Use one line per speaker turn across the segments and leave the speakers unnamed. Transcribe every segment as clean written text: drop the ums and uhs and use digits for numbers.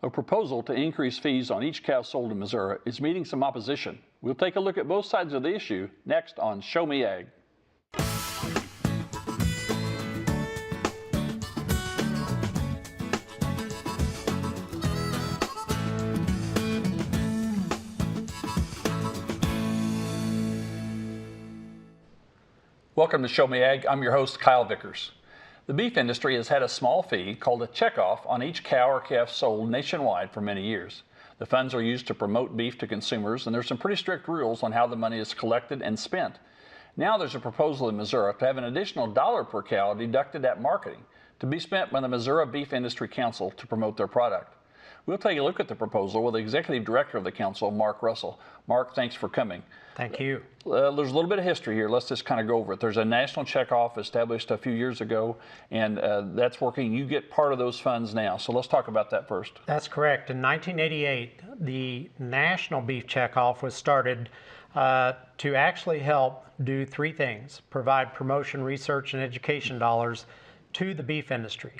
A proposal to increase fees on each cow sold in Missouri is meeting some opposition. We'll take a look at both sides of the issue next on Show Me Ag. Welcome to Show Me Ag. I'm your host, Kyle Vickers. The beef industry has had a small fee called a checkoff on each cow or calf sold nationwide for many years. The funds are used to promote beef to consumers, and there's some pretty strict rules on how the money is collected and spent. Now there's a proposal in Missouri to have an additional $1 per cow deducted at marketing to be spent by the Missouri Beef Industry Council to promote their product. We'll take a look at the proposal with the Executive Director of the Council, Mark Russell. Mark, thanks for coming.
Thank you.
There's a little bit of history here. Let's just kind of go over it. There's a national checkoff established a few years ago, and that's working. You get part of those funds now. So let's talk about that first.
That's correct. In 1988, the National Beef Checkoff was started to actually help do three things: provide promotion, research, and education dollars to the beef industry.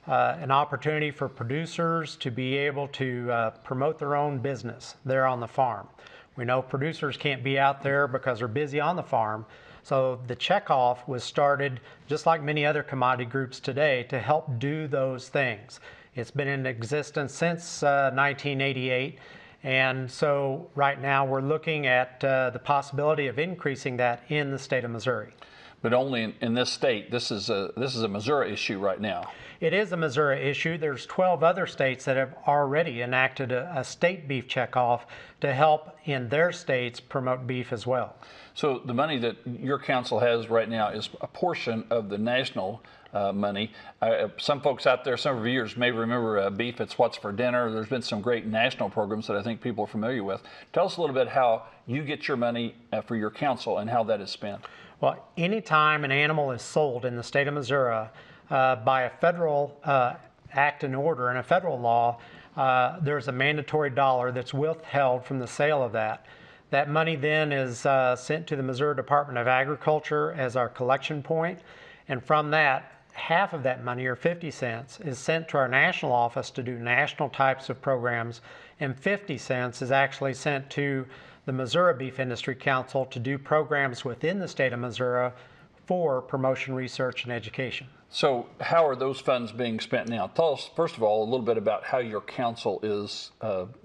An opportunity for producers to be able to promote their own business there on the farm. We know producers can't be out there because they're busy on the farm. So the checkoff was started, just like many other commodity groups today, to help do those things. It's been in existence since 1988. And so right now we're looking at the possibility of increasing that in the state of Missouri.
But only in this state. This is a Missouri issue right now.
It is a Missouri issue. There's 12 other states that have already enacted a state beef checkoff to help in their states promote beef as well.
So the money that your council has right now is a portion of the national money. Some folks out there, some viewers may remember Beef It's What's for Dinner. There's been some great national programs that I think people are familiar with. Tell us a little bit how you get your money for your council and how that is spent.
Well, anytime an animal is sold in the state of Missouri by a federal act and order and a federal law, there's a mandatory dollar that's withheld from the sale of that. That money then is sent to the Missouri Department of Agriculture as our collection point, and from that, half of that money, or 50 cents, is sent to our national office to do national types of programs, and 50 cents is actually sent to the Missouri Beef Industry Council to do programs within the state of Missouri for promotion, research, and education.
So how are those funds being spent now? Tell us, first of all, a little bit about how your council is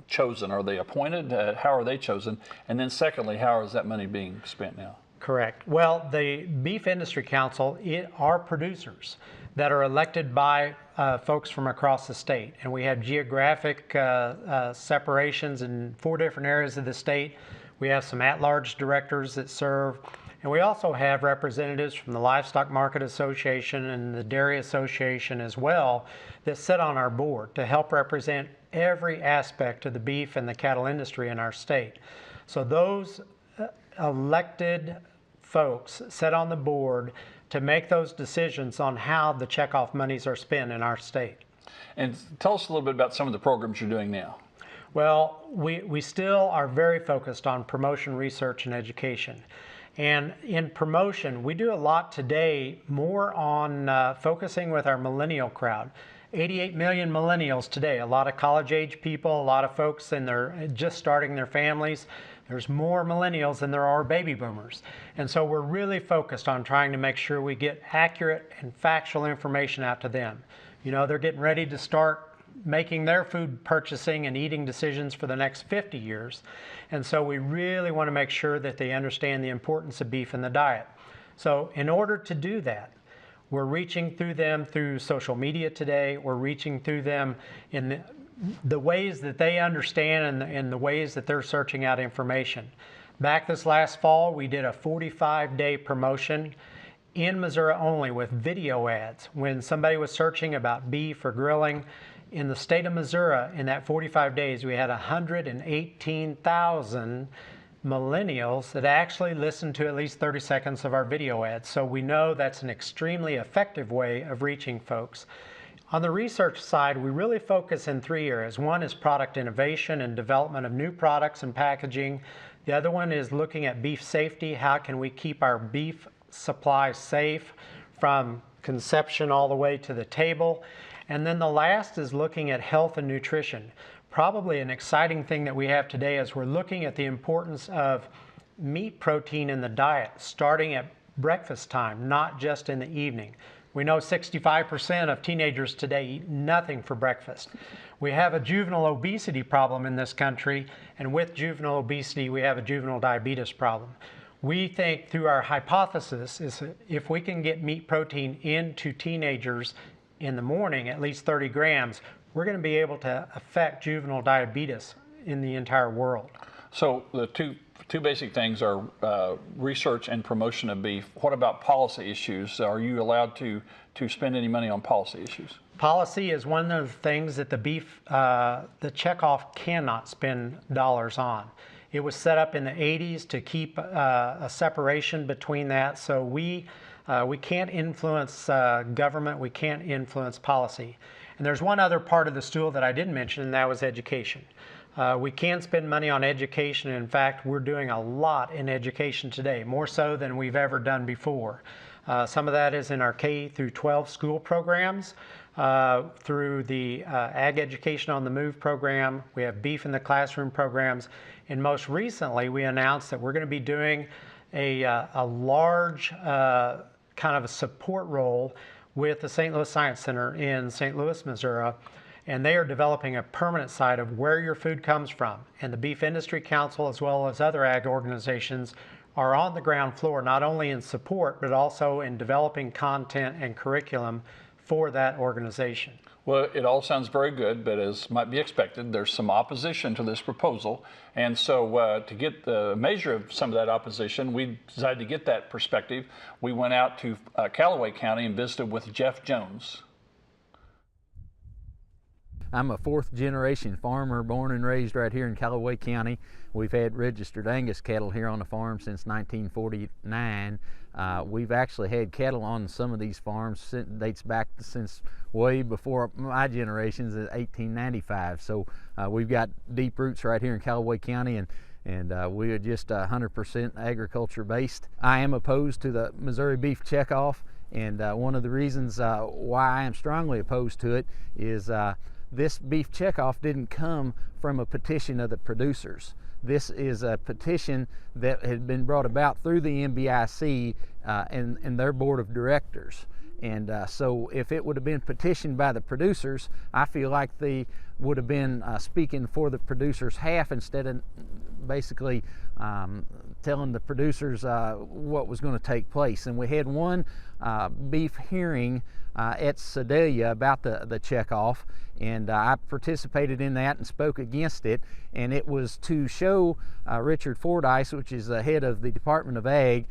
chosen. Are they appointed? How are they chosen? And then secondly, how is that money being spent now?
Correct. Well, the Beef Industry Council are producers that are elected by folks from across the state. And we have geographic separations in 4 different areas of the state. We have some at-large directors that serve. And we also have representatives from the Livestock Market Association and the Dairy Association as well that sit on our board to help represent every aspect of the beef and the cattle industry in our state. So those elected folks sit on the board to make those decisions on how the checkoff monies are spent in our state.
And tell us a little bit about some of the programs you're doing now.
Well, we still are very focused on promotion, research, and education. And in promotion, we do a lot today more on focusing with our millennial crowd. 88 million millennials today, a lot of college-age people, a lot of folks in their just starting their families. There's more millennials than there are baby boomers. And so we're really focused on trying to make sure we get accurate and factual information out to them. You know, they're getting ready to start making their food purchasing and eating decisions for the next 50 years. And so we really want to make sure that they understand the importance of beef in the diet. So in order to do that, we're reaching through them through social media today. We're reaching through them in the ways that they understand and the ways that they're searching out information. Back this last fall, we did a 45-day promotion in Missouri only with video ads. When somebody was searching about beef or grilling, in the state of Missouri, in that 45 days, we had 118,000 millennials that actually listened to at least 30 seconds of our video ads. So we know that's an extremely effective way of reaching folks. On the research side, we really focus in 3 areas. One is product innovation and development of new products and packaging. The other one is looking at beef safety. How can we keep our beef supply safe from conception all the way to the table? And then the last is looking at health and nutrition. Probably an exciting thing that we have today is we're looking at the importance of meat protein in the diet starting at breakfast time, not just in the evening. We know 65% of teenagers today eat nothing for breakfast. We have a juvenile obesity problem in this country, and with juvenile obesity, we have a juvenile diabetes problem. We think through our hypothesis is if we can get meat protein into teenagers in the morning, at least 30 grams, we're going to be able to affect juvenile diabetes in the entire world.
So the two basic things are research and promotion of beef. What about policy issues? Are you allowed to spend any money on policy issues?
Policy is one of the things that the Checkoff cannot spend dollars on. It was set up in the 80s to keep a separation between that, so we can't influence government, we can't influence policy. And there's one other part of the stool that I didn't mention, and that was education. We can spend money on education. In fact, we're doing a lot in education today, more so than we've ever done before. Some of that is in our K through 12 school programs, through the Ag Education on the Move program. We have Beef in the Classroom programs. And most recently, we announced that we're going to be doing a large kind of a support role with the St. Louis Science Center in St. Louis, Missouri. And they are developing a permanent site of where your food comes from. And the Beef Industry Council, as well as other ag organizations, are on the ground floor, not only in support, but also in developing content and curriculum for that organization.
Well, it all sounds very good, but as might be expected, there's some opposition to this proposal. And so to get the measure of some of that opposition, we decided to get that perspective. We went out to Callaway County and visited with Jeff Jones.
I'm a fourth generation farmer, born and raised right here in Callaway County. We've had registered Angus cattle here on the farm since 1949. We've actually had cattle on some of these farms, dates back since way before my generations, 1895. So we've got deep roots right here in Callaway County, and we are just 100% agriculture based. I am opposed to the Missouri Beef Checkoff, and one of the reasons why I am strongly opposed to it is this beef checkoff didn't come from a petition of the producers. This is a petition that had been brought about through the MBIC and their board of directors. And so if it would have been petitioned by the producers, I feel like they would have been speaking for the producers' half instead of basically telling the producers what was going to take place. And we had one beef hearing at Sedalia about the checkoff, and I participated in that and spoke against it. And it was to show Richard Fordyce, which is the head of the Department of Ag,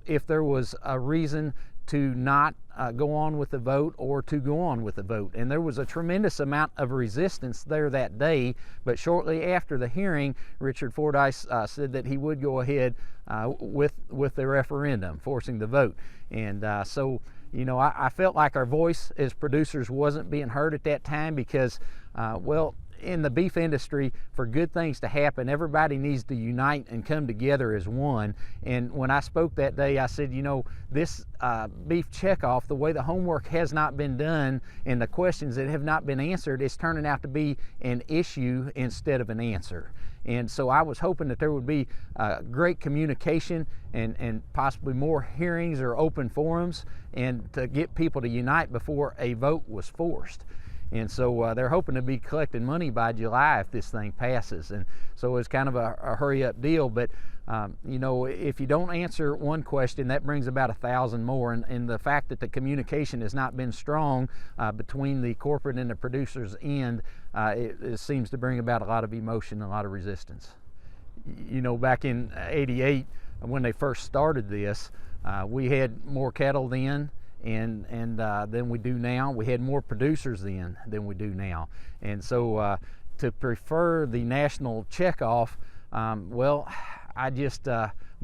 if there was a reason to not go on with the vote or to go on with the vote. And there was a tremendous amount of resistance there that day, but shortly after the hearing, Richard Fordyce said that he would go ahead with the referendum, forcing the vote. And so, you know, I felt like our voice as producers wasn't being heard at that time because, well, in the beef industry, for good things to happen, everybody needs to unite and come together as one. And when I spoke that day, I said, you know, this beef checkoff, the way the homework has not been done and the questions that have not been answered, is turning out to be an issue instead of an answer. And so I was hoping that there would be great communication and possibly more hearings or open forums, and to get people to unite before a vote was forced. And so they're hoping to be collecting money by July if this thing passes. And so it's kind of a hurry-up deal. But, you know, if you don't answer one question, that brings about 1,000 more. And the fact that the communication has not been strong between the corporate and the producers' end, it seems to bring about a lot of emotion and a lot of resistance. You know, back in '88, when they first started this, we had more cattle then than we do now. We had more producers then than we do now. And so to prefer the national checkoff, well, I just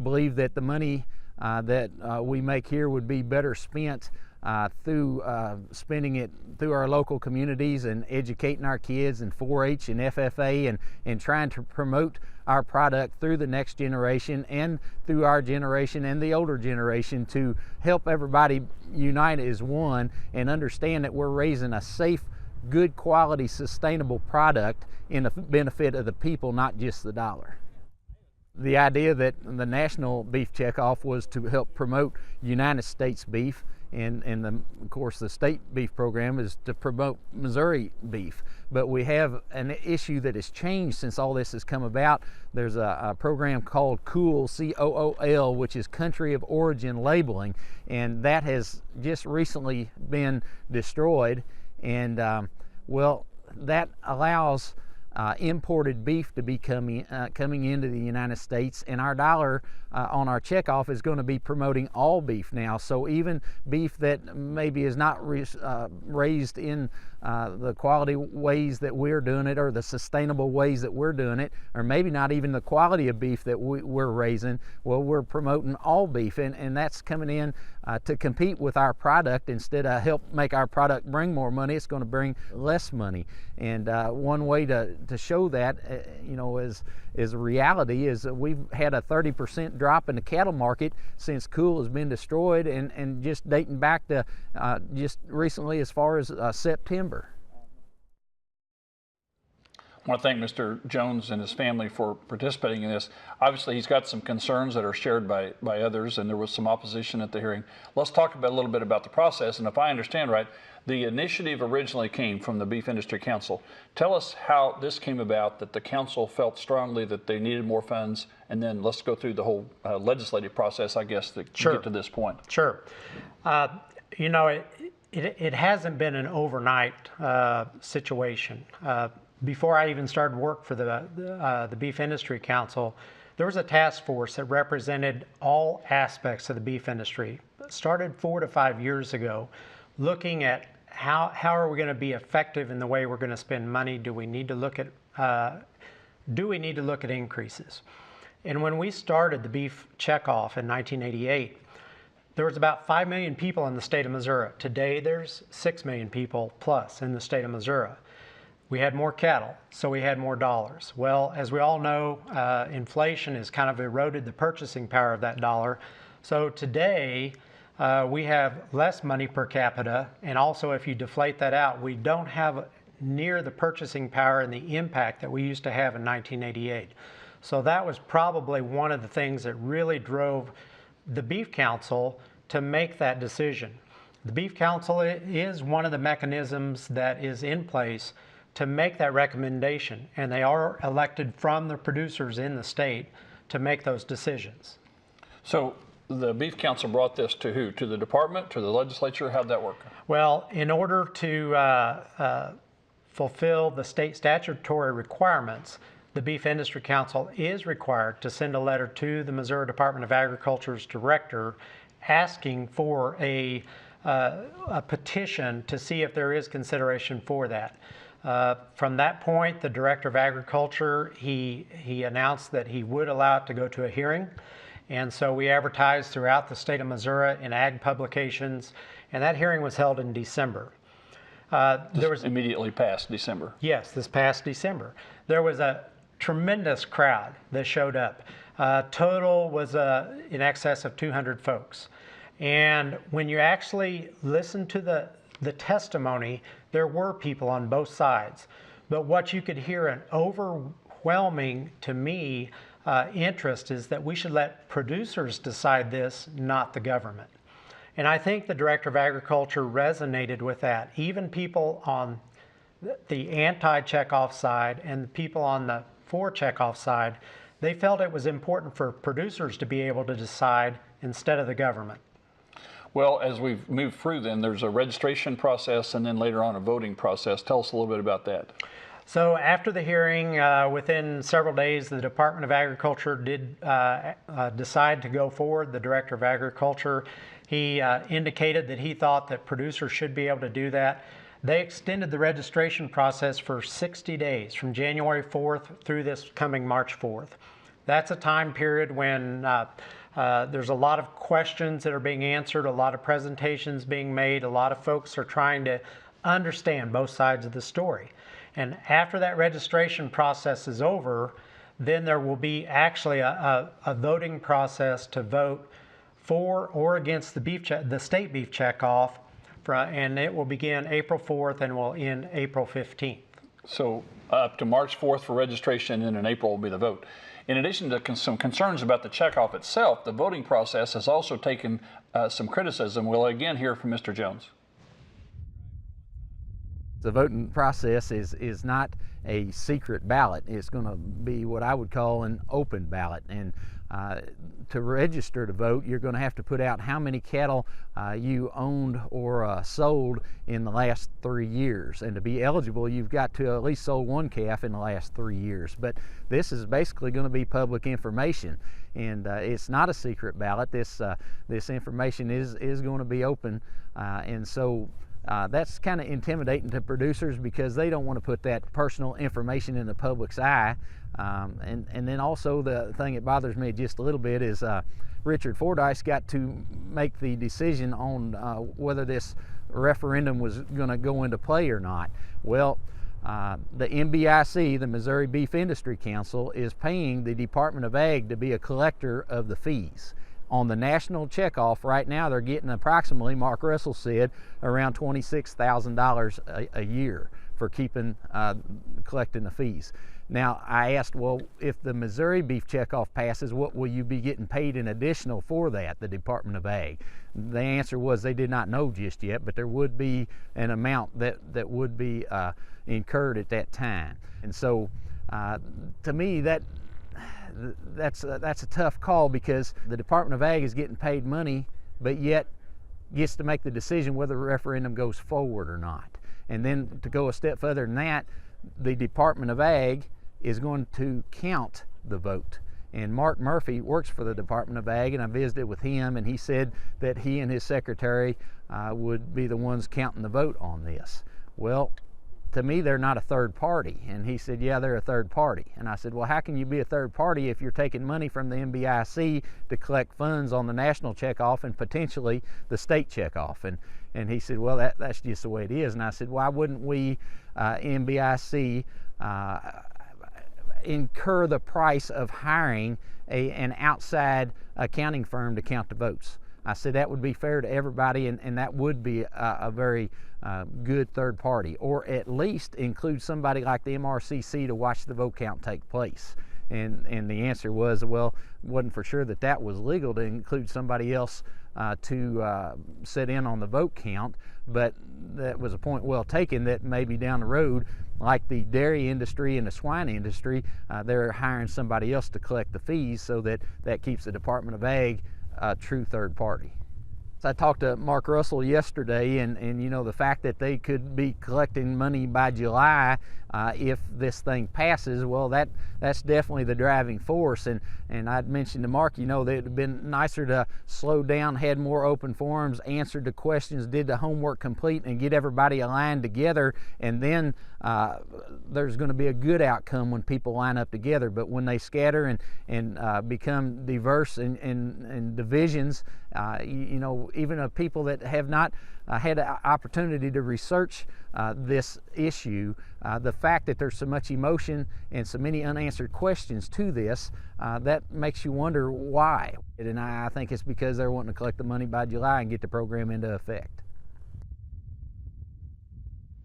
believe that the money that we make here would be better spent through spending it through our local communities and educating our kids in 4-H and FFA and trying to promote our product through the next generation and through our generation and the older generation to help everybody unite as one and understand that we're raising a safe, good quality, sustainable product in the benefit of the people, not just the dollar. The idea that the National Beef Checkoff was to help promote United States beef, and of course the state beef program is to promote Missouri beef. But we have an issue that has changed since all this has come about. There's a program called COOL, C-O-O-L, which is Country of Origin Labeling, and that has just recently been destroyed. And well, that allows imported beef to be coming into the United States, and our dollar on our checkoff is going to be promoting all beef now. So even beef that maybe is not raised in the quality ways that we're doing it, or the sustainable ways that we're doing it, or maybe not even the quality of beef that we're raising, well, we're promoting all beef, and that's coming in to compete with our product. Instead of help make our product bring more money, it's going to bring less money. And one way to show that, you know, is a reality is that we've had a 30% drop in the cattle market since COOL has been destroyed, and just dating back to just recently as far as September.
I want to thank Mr. Jones and his family for participating in this. Obviously, he's got some concerns that are shared by others, and there was some opposition at the hearing. Let's talk a little bit about the process. And if I understand right, the initiative originally came from the Beef Industry Council. Tell us how this came about, that the council felt strongly that they needed more funds, and then let's go through the whole legislative process, I guess, to get to this point.
Sure. You know, it hasn't been an overnight situation. Before I even started work for the Beef Industry Council, there was a task force that represented all aspects of the beef industry. It started 4 to 5 years ago, looking at how are we going to be effective in the way we're going to spend money. Do we need to look at increases? And when we started the beef checkoff in 1988, there was about 5 million people in the state of Missouri. Today, there's 6 million people plus in the state of Missouri. We had more cattle, so we had more dollars. Well, as we all know, inflation has kind of eroded the purchasing power of that dollar. So today, we have less money per capita, and also if you deflate that out, we don't have near the purchasing power and the impact that we used to have in 1988. So that was probably one of the things that really drove the Beef Council to make that decision. The Beef Council is one of the mechanisms that is in place to make that recommendation, and they are elected from the producers in the state to make those decisions.
So the Beef Council brought this to who? To the department, to the legislature? How'd that work?
Well, in order to fulfill the state statutory requirements, the Beef Industry Council is required to send a letter to the Missouri Department of Agriculture's director asking for a petition to see if there is consideration for that. From that point, the Director of Agriculture, he announced that he would allow it to go to a hearing. And so we advertised throughout the state of Missouri in ag publications, and that hearing was held in December. There was
immediately past December.
Yes, this past December. There was a tremendous crowd that showed up. Total was in excess of 200 folks. And when you actually listen to the testimony, there were people on both sides. But what you could hear, an overwhelming, to me, interest is that we should let producers decide this, not the government. And I think the Director of Agriculture resonated with that. Even people on the anti-checkoff side and the people on the for checkoff side, they felt it was important for producers to be able to decide instead of the government.
Well, as we've moved through then, there's a registration process and then later on a voting process. Tell us a little bit about that.
So after the hearing, within several days, the Department of Agriculture did decide to go forward. The Director of Agriculture, he indicated that he thought that producers should be able to do that. They extended the registration process for 60 days, from January 4th through this coming March 4th. That's a time period when There's a lot of questions that are being answered, a lot of presentations being made, a lot of folks are trying to understand both sides of the story. And after that registration process is over, then there will be actually a voting process to vote for or against the state beef checkoff, and it will begin April 4th and will end April 15th.
So up to March 4th for registration, and in April will be the vote. In addition to some concerns about the checkoff itself, the voting process has also taken some criticism. We'll again hear from Mr. Jones.
The voting process is not a secret ballot. It's going to be what I would call an open ballot. And to register to vote, you're going to have to put out how many cattle you owned or sold in the last 3 years. And to be eligible, you've got to at least sold one calf in the last 3 years. But this is basically going to be public information. And it's not a secret ballot. This information is going to be open. And so that's kind of intimidating to producers because they don't want to put that personal information in the public's eye. And then also the thing that bothers me just a little bit is Richard Fordyce got to make the decision on whether this referendum was going to go into play or not. Well, the MBIC, the Missouri Beef Industry Council, is paying the Department of Ag to be a collector of the fees. On the national checkoff right now, they're getting approximately, Mark Russell said, around $26,000 a year for collecting the fees. Now, I asked, well, if the Missouri beef checkoff passes, what will you be getting paid in additional for that, the Department of Ag? The answer was they did not know just yet, but there would be an amount that would be incurred at that time. And so, to me, that's a tough call because the Department of Ag is getting paid money, but yet gets to make the decision whether the referendum goes forward or not. And then to go a step further than that, the Department of Ag is going to count the vote. And Mark Murphy works for the Department of Ag, and I visited with him, and he said that he and his secretary would be the ones counting the vote on this. Well, to me, they're not a third party. And he said, yeah, they're a third party. And I said, well, how can you be a third party if you're taking money from the MBIC to collect funds on the national checkoff and potentially the state checkoff? And he said, well, that's just the way it is. And I said, why wouldn't we, MBIC, incur the price of hiring an outside accounting firm to count the votes? I said that would be fair to everybody, and that would be a very good third party, or at least include somebody like the MRCC to watch the vote count take place. And the answer was, well, wasn't for sure that was legal to include somebody else to sit in on the vote count, but that was a point well taken that maybe down the road, like the dairy industry and the swine industry, they're hiring somebody else to collect the fees, so that keeps the Department of Ag a true third party. I talked to Mark Russell yesterday, and you know, the fact that they could be collecting money by July if this thing passes, well, that's definitely the driving force. And I'd mentioned to Mark, you know, that it'd have been nicer to slow down, had more open forums, answered the questions, did the homework complete, and get everybody aligned together, and then there's going to be a good outcome when people line up together. But when they scatter and become diverse in divisions, you know, even of people that have not had an opportunity to research this issue, the fact that there's so much emotion and so many unanswered questions to this, that makes you wonder why. And I think it's because they're wanting to collect the money by July and get the program into effect.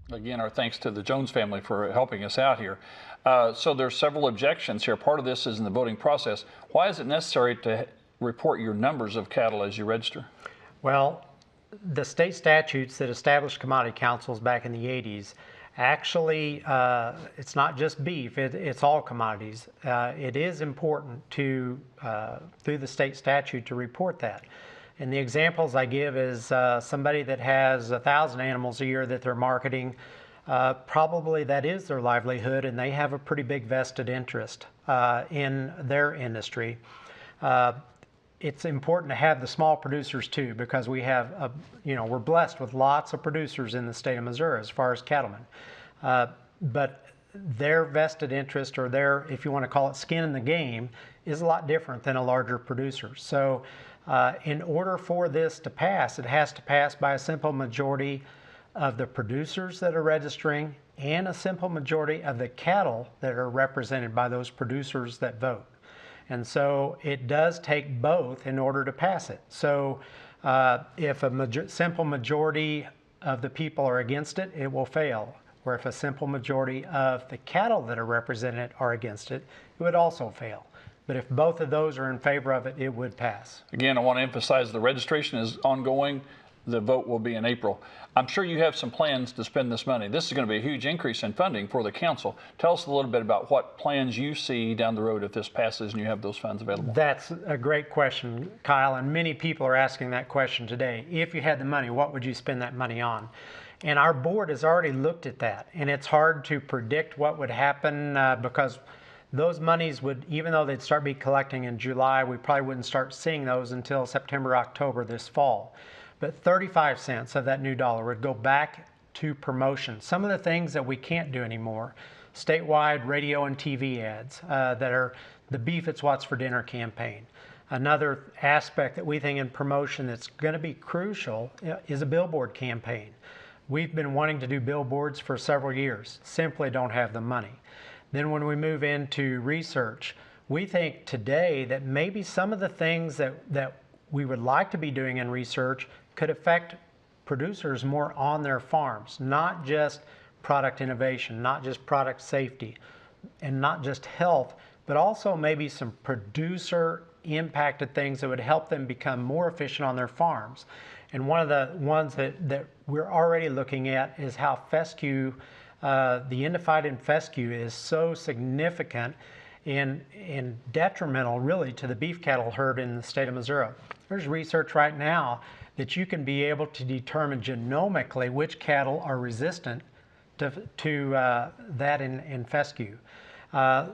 Again, our thanks to the Jones family for helping us out here. So there's several objections here. Part of this is in the voting process. Why is it necessary to report your numbers of cattle as you register?
Well, the state statutes that established commodity councils back in the 80s, actually, it's not just beef, it's all commodities. It is important to, through the state statute, to report that. And the examples I give is somebody that has 1,000 animals a year that they're marketing, probably that is their livelihood, and they have a pretty big vested interest in their industry. It's important to have the small producers too, because we have, we're blessed with lots of producers in the state of Missouri as far as cattlemen. But their vested interest, or their, if you want to call it, skin in the game, is a lot different than a larger producer. So in order for this to pass, it has to pass by a simple majority of the producers that are registering and a simple majority of the cattle that are represented by those producers that vote. And so it does take both in order to pass it. So if a simple majority of the people are against it, it will fail. Or if a simple majority of the cattle that are represented are against it, it would also fail. But if both of those are in favor of it, it would pass.
Again, I want to emphasize the registration is ongoing. The vote will be in April. I'm sure you have some plans to spend this money. This is going to be a huge increase in funding for the council. Tell us a little bit about what plans you see down the road if this passes and you have those funds available.
That's a great question, Kyle, and many people are asking that question today. If you had the money, what would you spend that money on? And our board has already looked at that, and it's hard to predict what would happen because those monies would, even though they'd start be collecting in July, we probably wouldn't start seeing those until September, October this fall. But 35 cents of that new dollar would go back to promotion. Some of the things that we can't do anymore, statewide radio and TV ads that are the Beef It's What's for Dinner campaign. Another aspect that we think in promotion that's going to be crucial is a billboard campaign. We've been wanting to do billboards for several years, simply don't have the money. Then when we move into research, we think today that maybe some of the things that we would like to be doing in research could affect producers more on their farms, not just product innovation, not just product safety, and not just health, but also maybe some producer impacted things that would help them become more efficient on their farms. And one of the ones that we're already looking at is how fescue, the endophyte in fescue is so significant and detrimental really to the beef cattle herd in the state of Missouri. There's research right now that you can be able to determine genomically which cattle are resistant to that in fescue.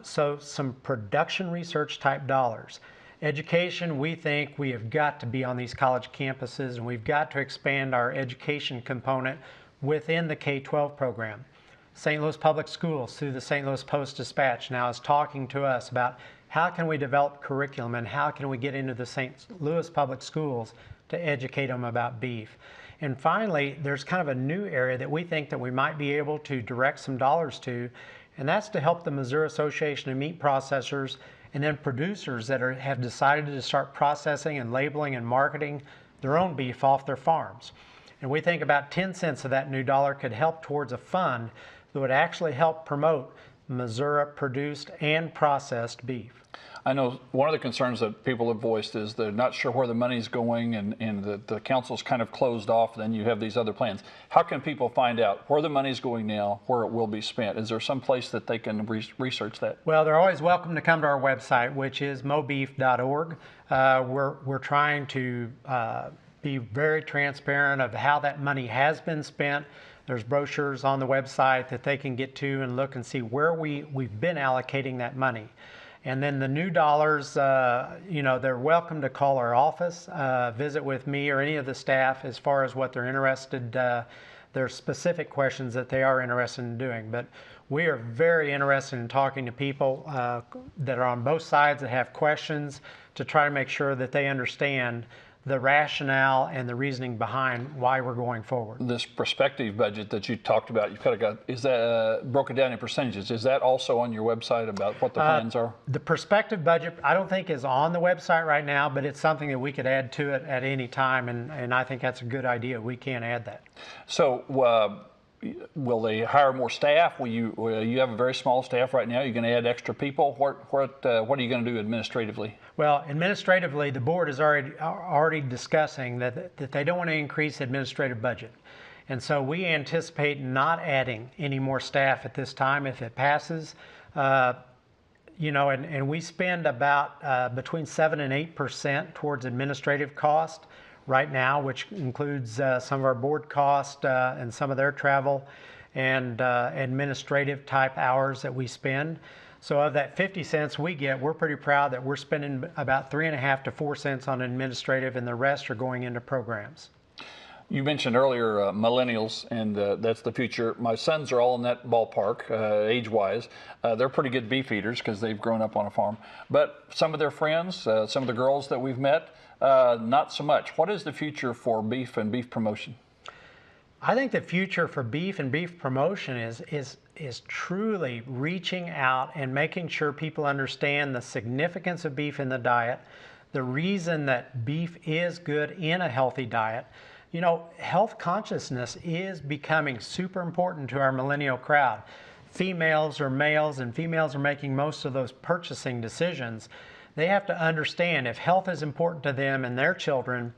So some production research type dollars. Education, we think we have got to be on these college campuses, and we've got to expand our education component within the K-12 program. St. Louis Public Schools, through the St. Louis Post-Dispatch, now is talking to us about how can we develop curriculum and how can we get into the St. Louis Public Schools to educate them about beef. And finally, there's kind of a new area that we think that we might be able to direct some dollars to, and that's to help the Missouri Association of Meat Processors and then producers that have decided to start processing and labeling and marketing their own beef off their farms. And we think about 10 cents of that new dollar could help towards a fund that would actually help promote Missouri produced and processed beef.
I know one of the concerns that people have voiced is they're not sure where the money's going, and the council's kind of closed off, then you have these other plans. How can people find out where the money's going now, where it will be spent? Is there some place that they can research that?
Well, they're always welcome to come to our website, which is mobeef.org. We're trying to be very transparent of how that money has been spent. There's brochures on the website that they can get to and look and see where we've been allocating that money. And then the new dollars, they're welcome to call our office, visit with me or any of the staff as far as what they're interested. There are specific questions that they are interested in doing. But we are very interested in talking to people that are on both sides that have questions to try to make sure that they understand the rationale and the reasoning behind why we're going forward.
This prospective budget that you talked about, you've kind of got, is that broken down in percentages? Is that also on your website about what the plans are?
The prospective budget, I don't think is on the website right now, but it's something that we could add to it at any time, and I think that's a good idea. We can add that. So
will they hire more staff? Will you have a very small staff right now? You're going to add extra people? What are you going to do administratively?
Well, administratively, the board is already discussing that they don't want to increase administrative budget. And so we anticipate not adding any more staff at this time if it passes. And we spend about between 7 and 8% towards administrative cost right now, which includes some of our board cost and some of their travel and administrative type hours that we spend. So of that 50 cents we get, we're pretty proud that we're spending about 3.5 to 4 cents on administrative, and the rest are going into programs.
You mentioned earlier millennials, and that's the future. My sons are all in that ballpark, age-wise. They're pretty good beef eaters because they've grown up on a farm. But some of their friends, some of the girls that we've met, not so much. What is the future for beef and beef promotion?
I think the future for beef and beef promotion is truly reaching out and making sure people understand the significance of beef in the diet, the reason that beef is good in a healthy diet. You know, health consciousness is becoming super important to our millennial crowd. Females or males, and females are making most of those purchasing decisions. They have to understand if health is important to them and their children,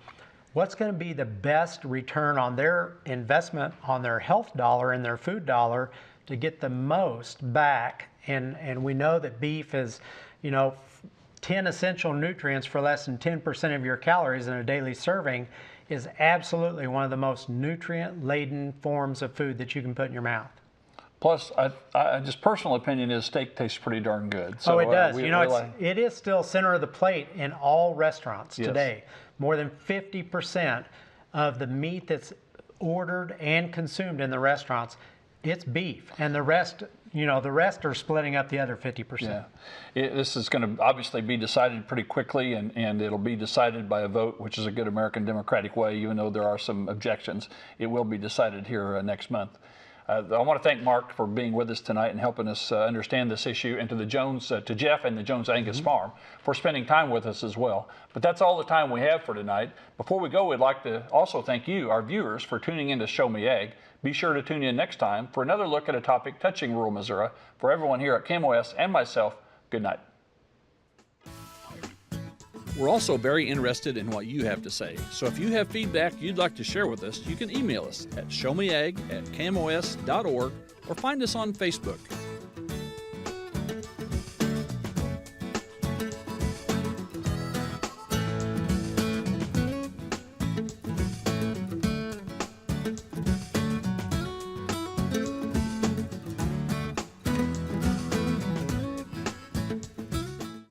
what's going to be the best return on their investment on their health dollar and their food dollar to get the most back. And we know that beef is, 10 essential nutrients for less than 10% of your calories in a daily serving is absolutely one of the most nutrient-laden forms of food that you can put in your mouth.
Plus, I just personal opinion is steak tastes pretty darn good. So,
it does. It is still center of the plate in all restaurants today. More than 50% of the meat that's ordered and consumed in the restaurants, it's beef, and the rest are splitting up the other 50%.
Yeah. This is going to obviously be decided pretty quickly, and it'll be decided by a vote, which is a good American democratic way, even though there are some objections. It will be decided here next month. I want to thank Mark for being with us tonight and helping us understand this issue, and to Jeff and the Jones Angus Farm for spending time with us as well. But that's all the time we have for tonight. Before we go, we'd like to also thank you, our viewers, for tuning in to Show Me Ag. Be sure to tune in next time for another look at a topic touching rural Missouri. For everyone here at KMOS and myself, good night. We're also very interested in what you have to say. So if you have feedback you'd like to share with us, you can email us at showmeag@kmos.org or find us on Facebook.